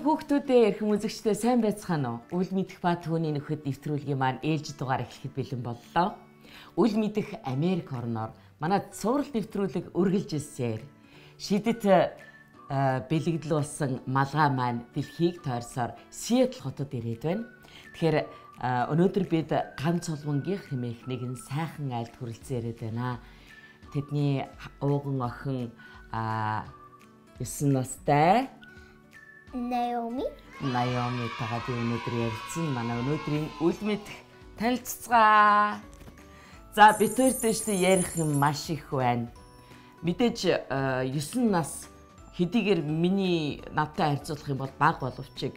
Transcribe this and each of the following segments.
хүүхдүүдээ эрхэм үзэгчдээ сайн байцгаана уу? Үл мэдэх ба түүний нөхөд нэвтрүүлгийн маань ээлж дугаар эхлэхэд бэлэн боллоо. Үл мэдэх Америк орноор манай цуврал нэвтрүүлэг үргэлжилсээр шидэт бэлэгдэл болсон малгай маань дэлхийг тойрсоор Сиэтл хотод ирээд байна. Тэгэхээр өнөөдөр бид ганц холбонгийнх хэмээх нэгэн сайхан айлд хүрэлцэн ирээд байна. Тэдний ууган охин 9 настай Наоми тагаа би өнөөдөр ярилцсан. Манай өнөөдрийн үл мэдэх танилццгаа. За бид хоёртэй ярих юм маш их байна. Мэдээж 9 нас хэдийгээр миний надтай харьцуулах юм бол бага боловч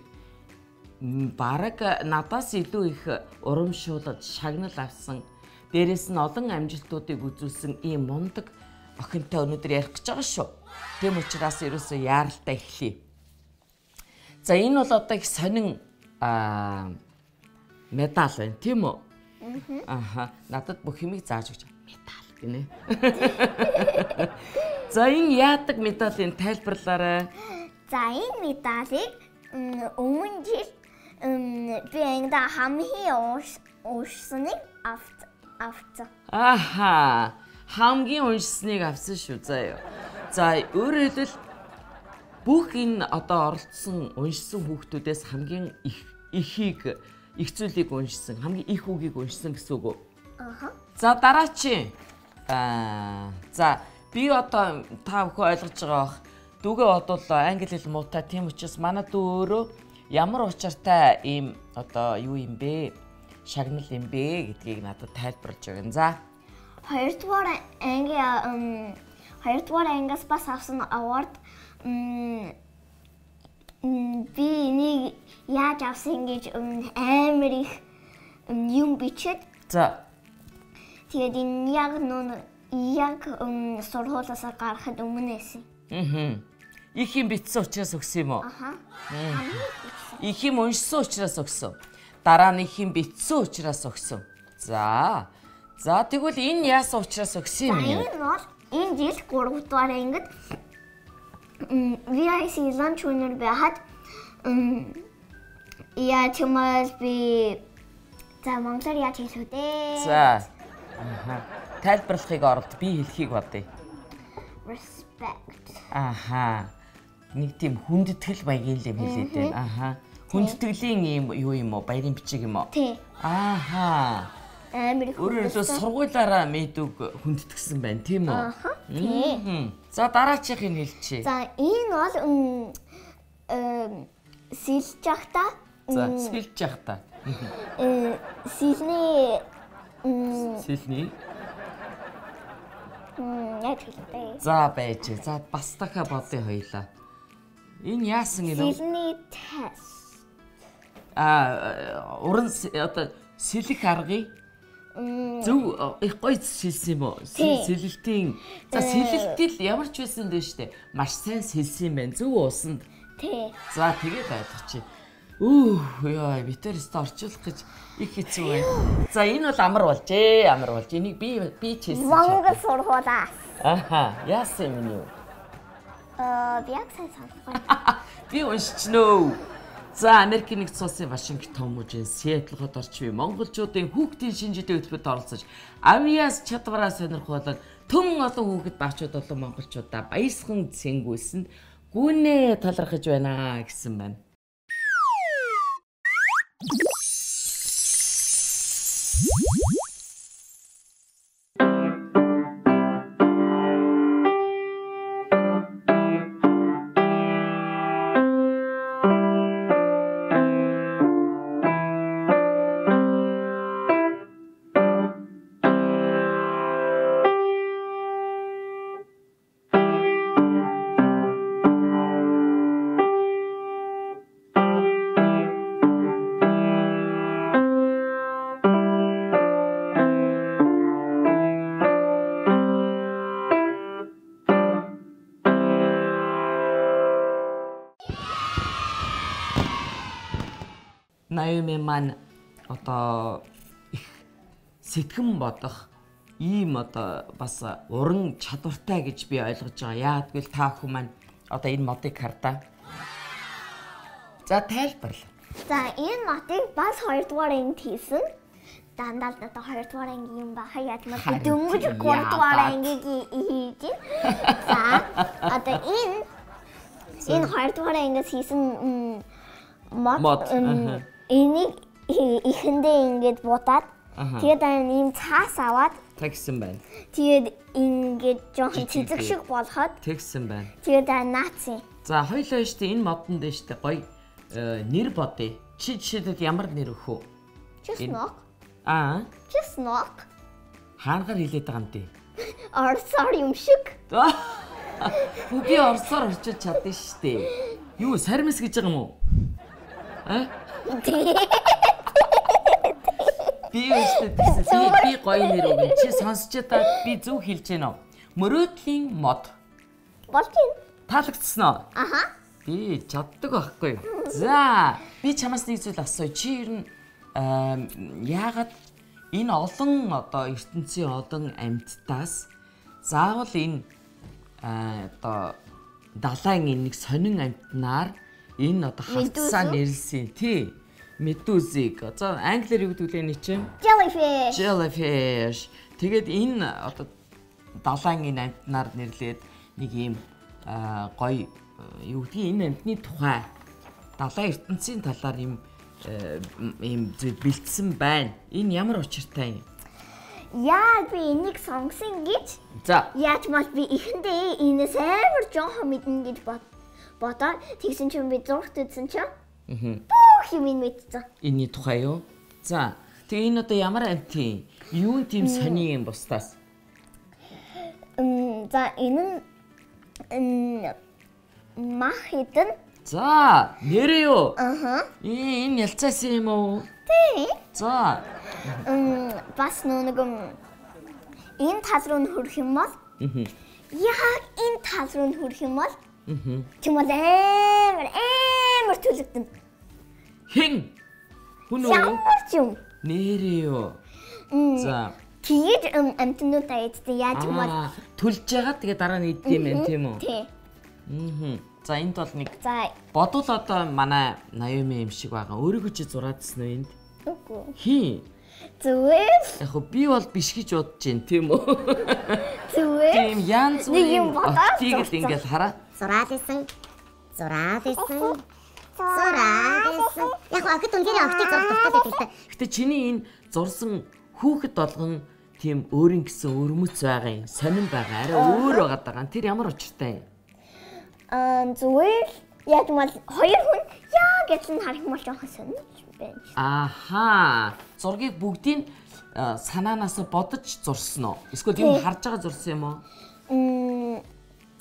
бараг надаас илүү их урамшуулад шагнал авсан. Дээрээс нь олон амжилтуудыг үзүүлсэн ийм мундаг охинтой өнөөдөр ярих гэж байгаа шүү. Тэм учраас ерөөсөө яаралтай эхлэе. За энэ бол одоо их сонин медаль байна, тийм үү? Аха. Надад бүх юмыг зааж өгч медаль гинэ. За энэ яадаг медалийн тайлбарлаарай. За энэ медалийг өмнө жил би ангида хамгийн уншсаныг авсан. Аха. Хамгийн уншсныг авсан шүү заяа. За өөрөөр хэлбэл бүх энэ одоо оролцсон уншсан хүүхдүүдээс хамгийн ихийг их зүйлийг уншсан, хамгийн их үгийг уншсан гэсэн үг үү? Аха. За дараачийн за би одоо та бүхэн ойлгож байгаа бах. Дүүгээ бодвол англи хэл муутай, тийм учраас манай дүү өөрөө ямар учиртай ийм одоо юу юм бэ? Шагнал юм бэ гэдгийг надад тайлбарлаж өгнө. За. Хоёрдугаар ангиас бас авсан award би энийг яаж авсан гэж амар их юм бичээд. За. Тэгээд энэ яг сургуулиас гарахад өмнөөс. Их юм бичсэн учраас өгсөн юм уу? Аха. Их юм уншсан учраас өгсөн. Дараа нь их юм бичсэн учраас өгсөн. За. За тэгвэл энэ яасан учраас өгсөн юм бэ? Энэ бол энэ жил 3 дугаар ангид VIC lunch winner байхад яа чимээс би за монголоор яаж хэлэх вэ? За. Аха. Тайлбарлахыг оролт би хэлхийг бодъё. Respect. Аха. Нэг тийм хүндэтгэл маягийн юм хэлээд байна. Аха. Хүндэтгэлийн юм юу юм уу? Баярын бичиг юм уу? Тий. Аха. Өөрөөр хэлбэл сургуулаараа мэдүг хүндэтгсэн байна, тийм үү? Аха. Тий. За дараачихыг хэлчихье. За энэ бол сэлж явахдаа. За сэлж явахдаа. Сэлний яг хэлдэг. За байж. За бас дахиад бодъё хоёлаа. Энэ яасан юм бэ? Сэлний тест. Уран одоо сэлэх аргыг зөв их гоё сэлсэн юм уу? Сэлэлтийн. За сэлэлтэл ямар ч байсан дээ штэ. Маш сайн сэлсэн юм байна. Зөв уусанд. Тий. За тэгээд ойлгочих. Яа, битэрээс орчуулах гэж их хэцүү байна. За энэ бол амар болжээ. Энийг би чийсэн. Монгол сургуулаас. Аха, яасан юм юу? Би яг сайн санахгүй. Би уншчихнөө. За Америкийн нэгдсэн улсын Вашингтон мужийн Сиэтл хот орчмын монголчуудын хүүхдийн шинжтэй хөтөлбөрт оролцож авиас чадвараа сонирхуулан түн олон хүүхэд багчууд болон монголчуудаа баясхан цэнгүүлсэнд гүнээ талархаж байна гэсэн байна. Наоми маань одоо их сэтгэн бодох ийм одоо бас уран чадвартай гэж би ойлгож байгаа. Яагтвэл та бүхэн маань одоо энэ модыг хардаа. За тайлбарлаа. За энэ матыг бас 2 дугаар ангид хийсэн. Дандаа л одоо 2 дугаар анги юм баха яаж маа дөнгөж 3 дугаар ангийг хийж. За одоо энэ 2 дугаар ангиас хийсэн мод энийг ихэндээ ингэж будаад тэгээд ийм цаас аваад тэгсэн байна. Тэгээд ингэж жоохон цэцэг шиг болгоод тэгсэн байна. тэгээд наац. За хоёлоо штэ энэ модон дээр штэ гоё нэр бодъё. Чи жишээлбэл ямар нэр өгөх үү? Чеснок. Чеснок. Хаангаар хэлээд байгаа юм тий? Орсоор юм шиг. Би орсоор орчиж чадсан штэ. Юу сармис гэж байгаа юм уу? Би өстөд би гоё нэр өгөн. Чи сонсч та би зөв хэлж гэнэ үү? Мөрөөдлийн мод. Болж байна. Таалагдсан уу? Аха. Би чаддаг байхгүй. За, би чамаас нэг зүйл асууя. Чи ер нь яагаад энэ олон одоо ертөнцийн олон амьтдаас заавал энэ одоо далайн нэг сонин амьтнаар энэ одоо хавцсаа нэрлсэн тий медузик одоо англиар юу гэдэг вэ энэ чинь jellyfish тэгээд энэ одоо далайн энэ амьтнаар нэрлээд нэг юм гоё юу гэдгийг энэ амьтны тухай далайн ертөнцийн талаар юм зүйл бэлдсэн байна. Энэ ямар учиртай юм? Яа би энийг сонгосон гэж. За. Яаж мал би ихэндээ энэс амар жоохон мэднэ гэж бодоод тэгсэн чинь би зургт үзсэн чинь. Бүх юм мэдсэн. Энийний тухай юу? За. Тэгээ энэ одоо ямар амьт юм? Юу тийм сони юм бусдаас? За энэ нь мах хэдэн. За, нэрээ юу? Энэ ялцаас юм уу? Тий. За. Бас нэг энэ тал руу хөрөх юм бол яг энэ тал руу хөрөх юм бол чимэл амар төлөгдөн. Хэн? Хүн үү? Ямар ч юм. Нэрээ юу? За. Тэгээд амтнуудаа эдтэй яаж юм бол төлж байгаа тэгээ дараа нь идэх юм байна тийм үү? Тий. За энд бол нэг за бодвол одоо манай Наоми юм шиг байгаа. Өөрийгөө чи зураадсан уу энд? Үгүй. Хин? Зүгээр. Яг би бол биш гэж бодож байна тийм үү? Зүгээр. Тийм янз бүрийн тийгэл ингээл хараа. Зураад исэн. Яг агт үнгээр агтыг зурх тустай гэдэг. Гэтэ чиний энэ зурсан хүүхэд болгон тийм өөрийн гэсэн өрмөц байгаа юм. Сонин байгаа. Арай өөр байгаа. Тэр ямар учиртай юм? Зүгээр яг мал хоёр хүн яг адилхан харах юм бол жоохон сонирч байна. Аха. Зургийг бүгдийг санаанаас бодож зурсан уу? Эсвэл юм харж байгаа зурсан юм уу?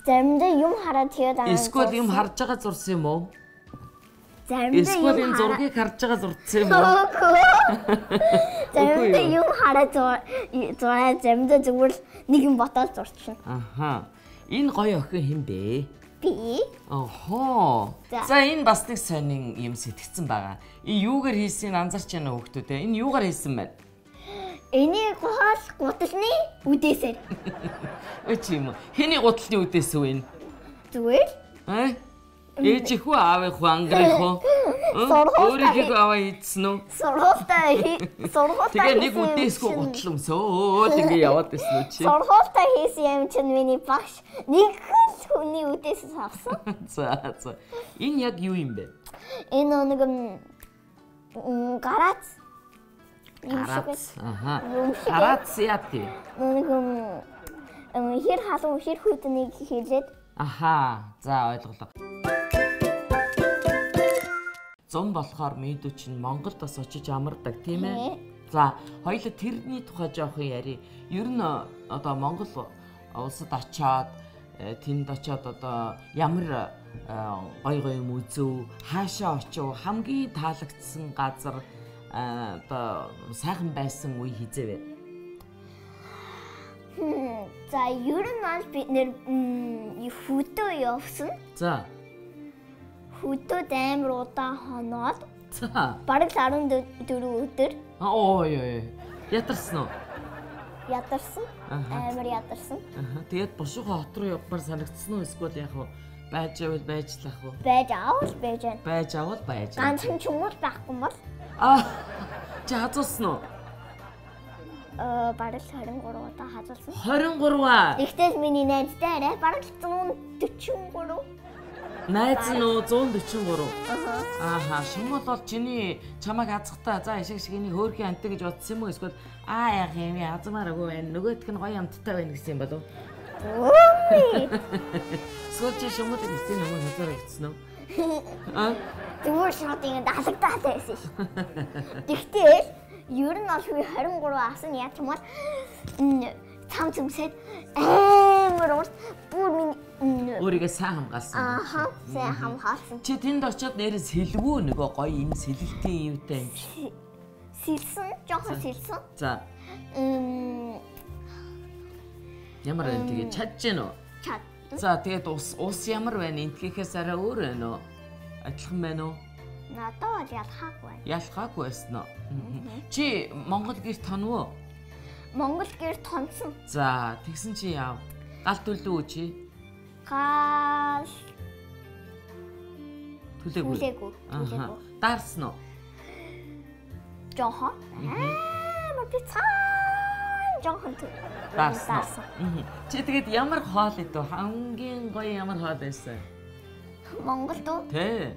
Заримдаа юм хараад тэгээд эсвэл юм харж байгаа зурсан юм уу? Заримдаа эсвэл энэ зургийг харж байгаа зурсан юм уу? Заримдаа юм хараад зураад заримдаа зүгээр нэг юм ботоод зурчихна. Аха. Энэ гоё охин хэн бэ? Би. Охоо. За энэ бас нэг сонин юм сэтгцэн байгаа. Энэ юугаар хийснийг анзаарч байна уу хүүхдүүд? Энэ юугаар хийсэн бэ? Энийг гол гуталны үдээсээр. Өө чи юм. Хэний гуталны үдээс үү энэ? Зүгээр. Ээж их үү аав их үү ангарын хөө? Өөрийнхөө аваа хийдсэн үү? Сургуультай. Тэгээ нэг үдээсгүй гутал өмсөөд ингэ яваад байсан үү чи? Сургуультай хийсэн юм чинь миний багш нэг хүний үдээс авсан. За. Энэ яг юу юм бэ? Энэ нэг гарац. Аха. Гарац яати. Нэг хэр халуун хэр хүйтнийг хийлээд. Аха. За ойлголоо. Зам болохоор мэдүү чинь Монголд бас очиж амардаг тийм ээ. За, хоёул тэрний тухай жоохон ярий. Ер нь одоо Монгол улсад очоод тэнд очоод одоо ямар гоё юм үзв, хаашаа очив, хамгийн таалагдсан газар одоо сайхан байсан үе хизээвэ. За, ер нь бид нэр фото явсан. За. Хөтөд амар удаа хоноод. За. Бараг 14 өдөр. Ядарсан уу? Ядарсан. Амар ядарсан. Тэгээд бошгоо хот руу явмаар санагдсан уу? Эсвэл яг Байж явал байжлах уу? Байж аавал байж байна. Байж авал байж. Ганцхан ч юм уу байхгүй бол Чи хазуулсан уу? бараг 23 удаа хазуулсан. 23 аа. Тэгтэл миний найзтай арай бараг 143. Найз нь 143. Ааха, шумал бол чиний чамайг хазахтаа за ишиг энийг хөөрхийн амттай гэж бодсон юм уу? Эсвэл яах юм азмаараагүй байна. Нөгөөх нь гоё амттай байна гэсэн юм болов? Эсвэл чи шумал гэсэн юм уу хазаараа гэсэн үү? Зүгээр шууд ингэ далагдаад байсан ш. Тэгтэл ер нь бол 23 асан яа ч юм бол цам цэмсэд амар урт бүр миний өөрийгөө сайн хамгаалсан. сайн хамгаалсан. Чи тэнд очиод нэрээ сэлгүү нөгөө гоё энэ сэлэлтийн юутай юм чи. Сэлсэн, жоохон сэлсэн. За. Ямар вэ тэгээ чадж гэнэ үү? Чад. За тэгээд ус ямар байна? Энтгийнхээс арай өөр байна уу? Адилхан байна уу? Надад бол ялхаагүй байна. Ялхаагүй байсан уу? Чи Монгол гэр тонов уу? Монгол гэр тонсон. За, тэгсэн чи яав? Гал төлөө чи? Гал Төлөөгүй. Даарсан уу? Жоохон. Амар би жоохон даарсан. Чи тэгээд ямар хоол идв? Хамгийн гоё ямар хоол байсан? Монголд уу? Тэ.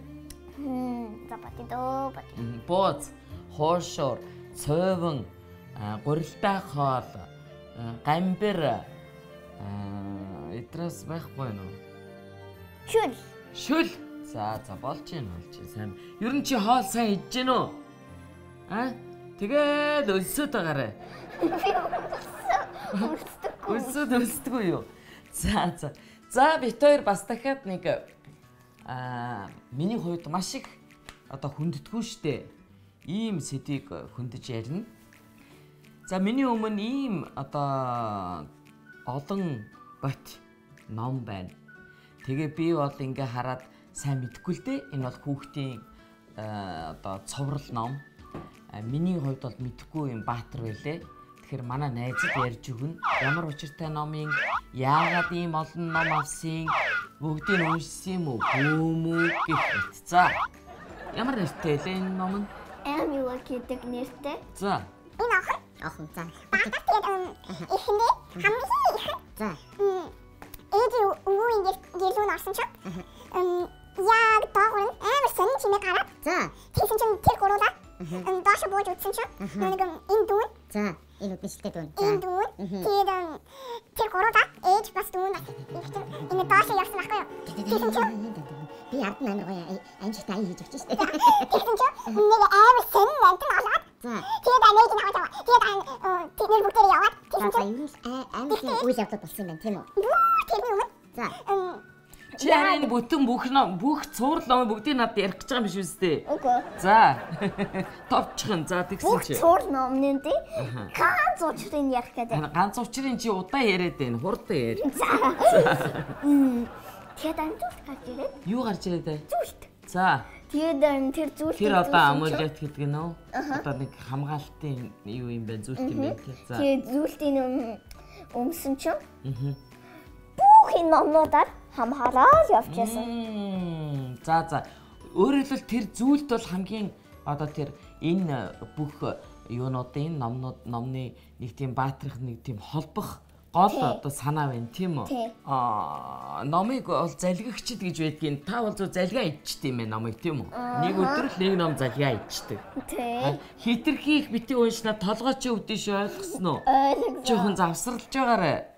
Запатидо. Бууз, хоошор, цойвон, гурилтай хоол, гамбир эдрээс байхгүй нөө. Шүл. За болж байна сайн. Ер нь чи хоол сайн идэж гэнэ үү? Тэгээд өлсөд байгаарэ. Өлсөдгүй юу? За бит хоёр бас дахиад нэг миний хувьд маш их одоо хүндэтгүү штэ. Ийм сэдвийг хөндөж ярина. За миний өмнө ийм одоо олон бот ном байна. Тэгээ би бол ингээ хараад сайн мэдгүй л дээ. Энэ бол хүүхдийн одоо цоврал ном. Миний хувьд бол мэдгүй юм баатар байлээ. Тэгэхээр манай найзад ярьж өгнө. Ямар учиртай номын яагаад ийм олон ном авсан, бүгдийг уншсан юм уу, гүмүү гэх мэт. За. Ямар нэртэй вэ энэ ном нь? Эмил гэдэг нэртэй. За. Энэ охин за. Багтаад тэгээд ихэндээ хамгийн их. За. Ээж өвөө гэрүүн орсон ч яг доогор амар сонин чимээ гараад. За. Тэгсэн чинь тэр гурваа доош бууж утсан чинь нэг энэ дүүн. За. Энэ үдшилтэй дүүн. Энэ дүүн. Тэгээд тэр гурваа ээж бас дүүн бас. Энэ доош явсан байхгүй юу? Тэгсэн чинь би ард нь амар гоё амжилттай аяа хийж өгч штэ. Тэгсэн чинь нэг амар сонин амтан олоод. За. Тэгээд аныг нь хаваа. Тэгээд тэдний бүгдээ яваад. Тэгсэн чинь амар үйл явдал болсон юм байна тийм үү? Тэрний өмнө. За. Чи энэ бүтэн бүх цуврал ном бүгдийг надад ярих гэж байгаа юм биш үстэй. Үгүй. За. Товчхон. За тэгсэн чи. Бүх цуврал номны дээ. Ганц учрыг ярих гэдэг. Ганц учрыг чи удаа яриад байна. Хурдан яар. За. Тэгээд амжилт гарч ирээд. Юу гарч ирээд вэ? Зүйлт. За. Тэгээд тэр зүйлт. Тэр одоо амулет гэдэг нь үү? Одоо нэг хамгаалтын юу юм бэ? Зүйлт юм байна тий. За. Тэгээд зүйлтийн өмсөн чинь. Бүх энэ номнуудаар хамгаалаад явчихсан. За. Өөрөөр хэлбэл тэр зүйлт бол хамгийн одоо тэр энэ бүх юунуудын номны нэг тийм баатрах нэг тийм холбох гол одоо санаа байна тийм үү? Номыг бол залгигчд гэж байдгийн. Та бол зөв залгаа ичдэг юм байна номыг тийм үү? Нэг өдөр л нэг ном залгаа ичдэг. Тий. Хитрхи их бити уншнаа толгой чи өвдөш ойлгосон уу? Жохон завсралж байгаарэ.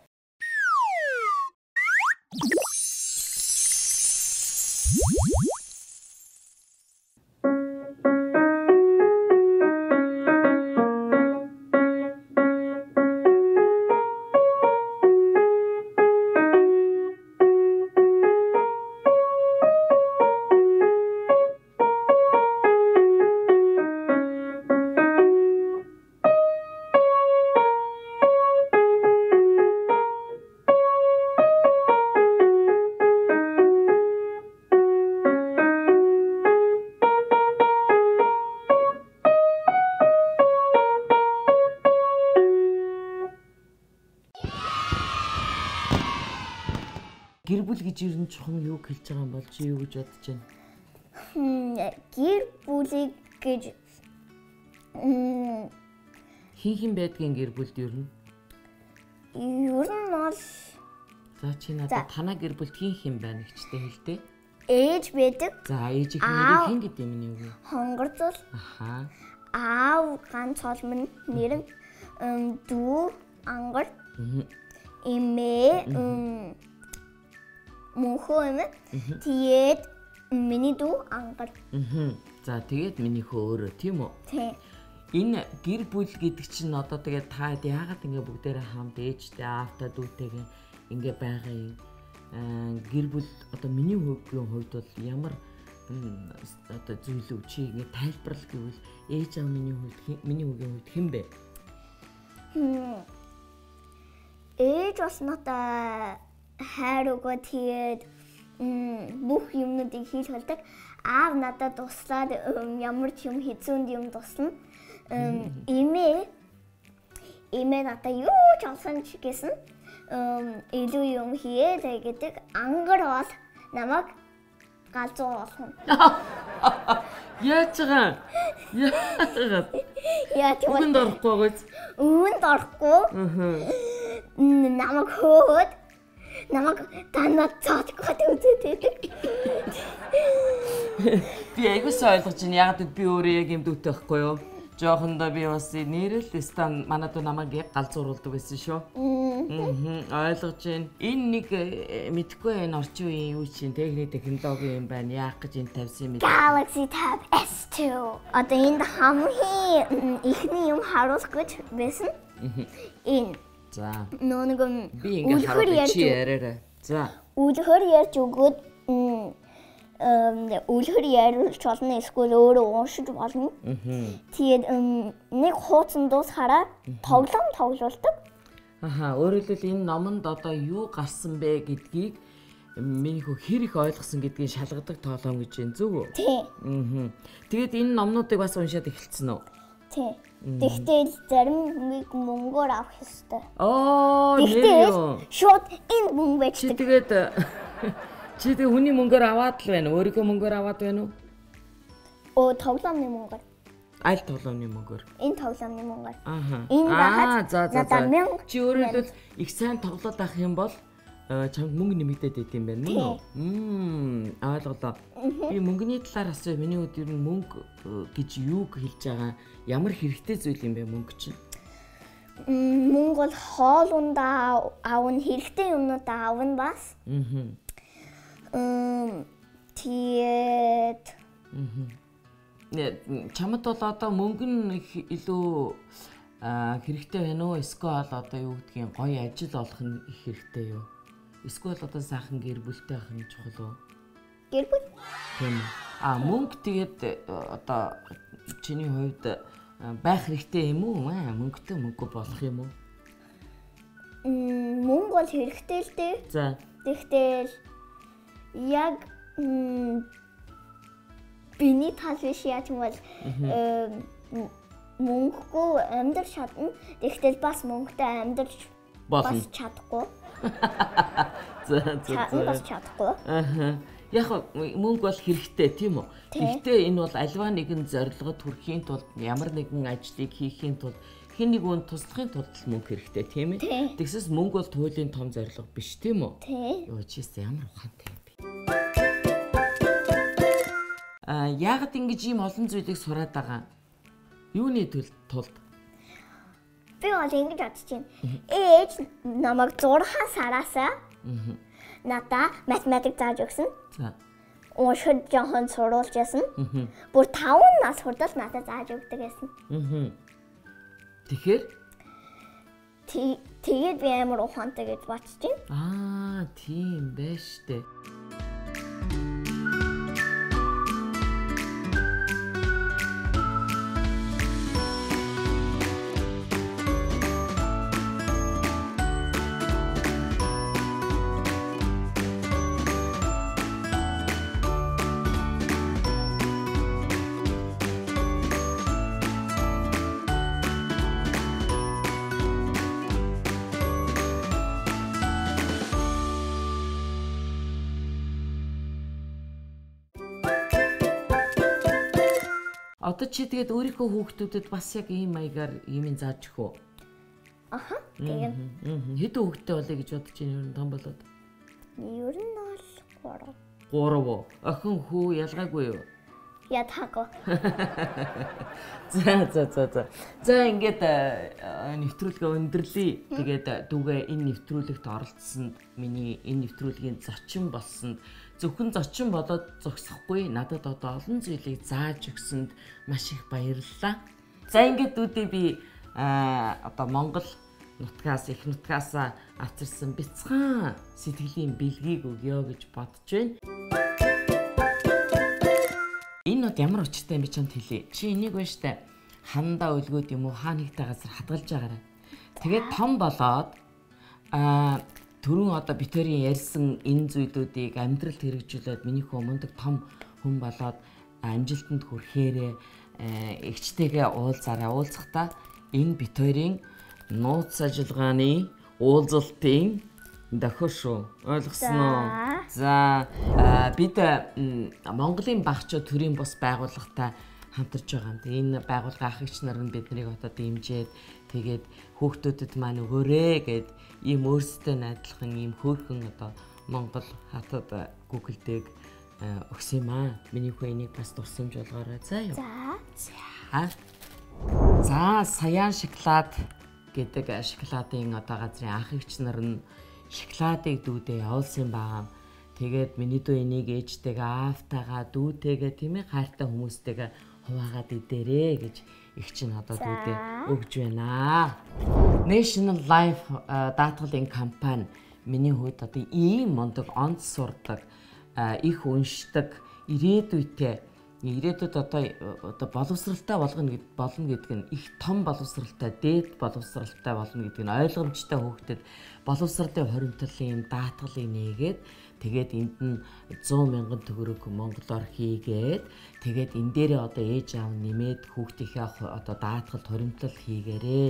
гэр бүл гэж ер нь чухам юу хэлж байгаа юм бол чи юу гэж бодож байна? Гэр бүлийг гэж хин байдгийн гэр бүлд ер нь? Ер нь бол за чи надад танаа гэр бүлд хин байна гэжтэй хэлтэй. Ээж байдаг. За ээжийн нэрийг хин гэдэг юм юу? Хонгорцол. Аха. Аав ганц холмын нэр нь дүү ангар. Эмээ мөнхөө эмээ. Тэгээд миний дүү ангар. За тэгээд миний хөө өөрөө тийм үү? Тийм. Энэ гэр бүл гэдэг чинь одоо тэгээд та яагаад ингэ бүгдээрээ хамт ээжтэй аавтай дүүтэйгээ ингэ байгаа юм? Гэр бүл одоо миний хувьд бол ямар одоо зүйлүү чи ингэ тайлбарлах гэвэл ээж аав миний хүүгийн хувьд хэн бэ? Ээж бас надад хайр өгөө тэгээд бүх юмнуудыг хийж болдог. Аав надад туслаад ямар ч юм хэцүүнд юм туслана. Эмээ надад юу ч олсон ч гэсэн илүү юм хийе гэдэг. Ангар бол намайг галзуу болгоно. Яаж байгаа? Яа тийм үгэнд орохгүй гоц. Үгэнд орохгүй. Намайг хөөд намайг танаа цаадахгүй үзээдэг. Би айгуусаа ойлгож байна. Яг би өөрөө яг юм дүүтэй байхгүй юу? Жоохондоо би бас нэрэл стан манад намайг яг галзууруулдаг байсан шүү. Ойлгож байна. Энэ нэг мэдхгүй энэ орчин үеийн юу чинь техник технологи юм байна. Яах гэж энэ тавьсан юм бэ? Galaxy Tab S2. Одоо энд хамгийн ихний юм харуулах гэж байсан. Энэ. За. Нэг би ингэ харуулж чи яриараа. За. Үлгэр ярьж өгөөд үлгэр яриулж болно эсвэл өөрөө уншиж болно. Тэгээд нэг хуудсан дуусахаараа тоглоулдаг. Аха, өөрөөр хэлбэл энэ номонд одоо юу гарсан бэ гэдгийг миний хөө хэрэг ойлгосон гэдгийг шалгадаг тоолон гэж байна зүг үү? Тийм. Тэгээд энэ номнуудыг бас уншаад эхэлсэн үү? Тийм. Тэгтэл зарим нэг мөнгөөр авах ёстой. Нэр шууд энэ мөнгө байждаг. Чи тэгээд хүний мөнгөөр аваад л байна. Өөрийнхөө мөнгөөр аваад байна уу? Тоглоомны мөнгөөр. Аль тоглоомны мөнгөөр? Энэ тоглоомны мөнгөөр. Энэ байхад за. Чи өөрөөр хэлбэл их сайн тоглоод авах юм бол чамд мөнгө нэмэгдээд байт юм байна мөн үү? Ойлголоо. Би мөнгөний талаар асууя. Миний хувьд ер нь мөнгө гэж юу хэлж байгаа? Ямар хэрэгтэй зүйл юм бэ мөнгө чинь? Мөнгө бол хоолундаа аавн хэрэгтэй юмнуудаа аавн бас. Тэгээд чамд бол одоо мөнгө нь илүү хэрэгтэй байна уу? Эсвэл одоо юу гэдгийг гоё ажил олох нь их хэрэгтэй юу? Эсвэл одоо сайхан гэр бүлтэй байх нь чухал уу? Гэр бүл? Тийм. Мөнгө тэгээд одоо чиний хувьд байх хэрэгтэй юм уу? Мөнгөтэй мөнгө болох юм уу? Мөнгө бол хэрэгтэй л дээ. За. Тэгтэл яг биний тал биш яа ч юм бол мөнгөгүй амьдрах чадна. Тэгтэл бас мөнгөтэй амьдрах бас чадахгүй. Бас чадахгүй. Яг мөнгө бол хэрэгтэй тийм үү? Гэхдээ энэ бол альва нэгэн зорилгод хүрэхийн тулд ямар нэгэн ажлыг хийхийн тулд хэн нэг үн туслахын тулд мөнгө хэрэгтэй тийм ээ? Тэгсээс мөнгө бол туйлын том зорилго биш тийм үү? Йоо чийс ямар ухаантай юм бэ? Яагаад ингэж ийм олон зүйлийг сураад байгаа? Юуны тулд? Би бол ингэж бодож байна. Ээж намайг 6 сараасаа надаа математик зааж өгсөн. За. Уншиж жоохон сурулж ясан. Бүр 5 нас хүртэл надад зааж өгдөг байсан. Тэгэхээр тэгээд би амар ухаантай гэж бодож байна. Тийм байж тээ. Одоо чи тэгээд өөрийнхөө хүүхдүүдэд бас яг ийм маягаар юм зааж өгөө. Аха. Тэгээд хэдэн хүүхдтэй болъё гэж бодож байна ер нь том болоод? ер нь бол 3. 3. Охин хүү ялгаагүй юу? Ятаагүй. За ингээд нэвтрүүлгээ өндөрлөе. Тэгээд дүүгээ энэ нэвтрүүлэгт оролцсонд миний энэ нэвтрүүлгийн зочин болсонд зөвхөн зочин болоод зогсохгүй надад одоо олон зүйлийг зааж өгсөнд маш их баярлалаа. За ингээд дүүдээ би одоо Монгол нутгаас их нутгаасаа авчирсан бяцхан сэтгэлийн бэлгийг өгье гэж бодож байна. Энэ нот ямар учиртай юм би чамд хэлье. Чи энийг байна штэ. Хандаа өлгөөд юм уу хаа нэгтэй газар хадгалж байгаарай. Тэгээд том болоод түрүүн одоо битэрийн ярьсан энэ зүйлүүдийг амьдралд хэрэгжүүлээд минийхөө мундаг том хүн болоод амжилтанд хүрэхээрээ эгчтэйгээ уулзахдаа энэ битэрийн нууц ажиллагааны уулзалтын дохио шүү. Ойлгосон уу? За бид Монголын багчууд төрийн бус байгууллагатай хамтарч байгаа юм. Энэ байгууллага ах эгч нар нь биднийг одоо дэмжиж тэгээд хүүхдүүдэд маань өгөөрэй гэд ийм өөрсдөө найдлахын ийм хөөрхөн одоо Монгол хатад Google-дэг өгсөн юм аа. Миний хөө энийг бас дурсамж болгоорой. За юу. За саяан шоколад гэдэг шоколадын одоо газрын ах эгч нар нь шоколадыг дүүдээ явуулсан байгаа. Тэгээд миний дүү энийг ээжтэйгээ аавтайгаа дүүтэйгээ тийм ээ хайртай хүмүүстэйгээ хуваагаад идээрээ гэж их чинь одоо дүүдээ өгж байна. National Life даатгалын компани миний хувьд одоо ийм мундаг онц сурдаг, их уншдаг, ирээдүйд одоо боловсралтай болно гэдэг нь их том боловсралтай, дээд боловсралтай болно гэдэг нь ойлгомжтой хүүхдэд боловсролын хоримтлын даатгалыг нээгээд тэгээд энд нь 100,000 төгрөг монголоор хийгээд тэгээд энэ дээрээ одоо ээж аав нэмээд хүүхдийнхээ одоо даатгалд хоримтлал хийгээрээ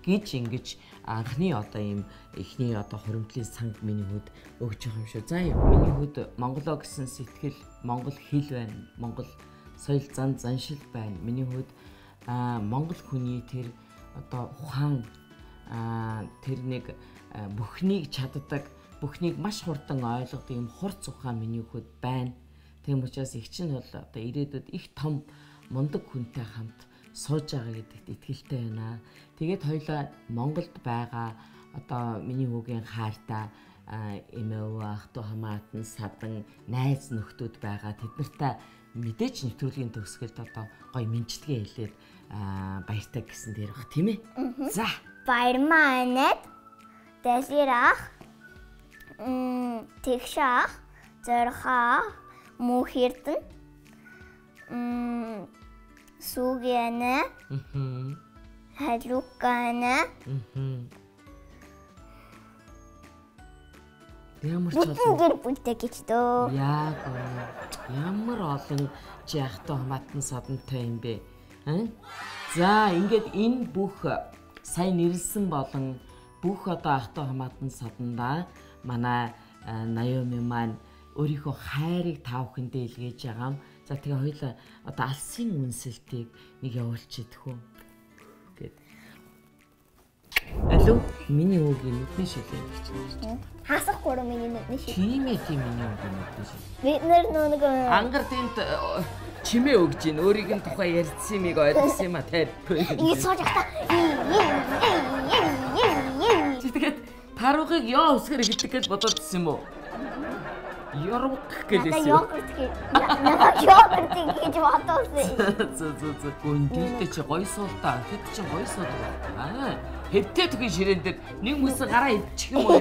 гэж ингэж анхны одоо ийм эхний одоо хоримтлын санг миний хувьд өгч байгаа юм шүү. За миний хувьд монголоо гэсэн сэтгэл, монгол хэл байна, монгол соёл заншил байна. Миний хувьд монгол хүний тэр одоо ухаан тэр нэг бүхнийг чаддаг, бүхнийг маш хурдан ойлгодог юм хурц ухаан миний хувьд байна. Тийм учраас их чинь бол одоо ирээдүйд их том мундаг хүнтэй хамт сууж байгаа гэдэгт итгэлтэй байна. Тэгээд хоёлаа Монголд байгаа одоо миний хүүгийн хайртай эмээ ах トゥ хамаатан садан найз нөхдүүд байгаа. Тэд нартай мэдээж нэвтрүүлгийн төгсгөлд одоо гоё мэдлэгээ хэлээд баяртай гэсэн дээр баг тийм ээ. За баярмаа Дэлгэрах тэгшах зорхоо мөхөрдөн сүгэнэ халукана ямар ч олон гэр бүлтэй гэж дөө. Яг ямар олон чи ах トゥ хамаатан садантай юм бэ? За ингээд энэ бүх сайн нэрлсэн болон бүх одоо ах トゥ хамаатан садандаа манай Наоми маань өөрийнхөө хайрыг та бүхэндээ илгээж байгаа юм. За тэгээ хоёулаа одоо алсын үнсэлтийг нэг явуулчих идэх үү гэд. Алуу миний үгийн нүдний шилээ гэж байна. Хасахгүй миний нүдний шилээ. Тийм миний үгийн нүдний шилээ. Бид нэг ангар тэнд чимээ өгж ийн өөрийг нь тухай ярьсан юмыг ойлгосон юм а тайлбар. Ийм сууж ахта. Тэгээд таруугыг ёо өсгөр гэдэг гэж бодоод ирсэн юм уу? Ёрвох гэлээсээ. Йогурт гэж бодоосэй. Зөө. Гүндэлтэй чи гоё суултаа. Хэд чи гоё суултаа. Хэвтээ тгий ширээн дээр нэг мөс гараа идчих юм уу?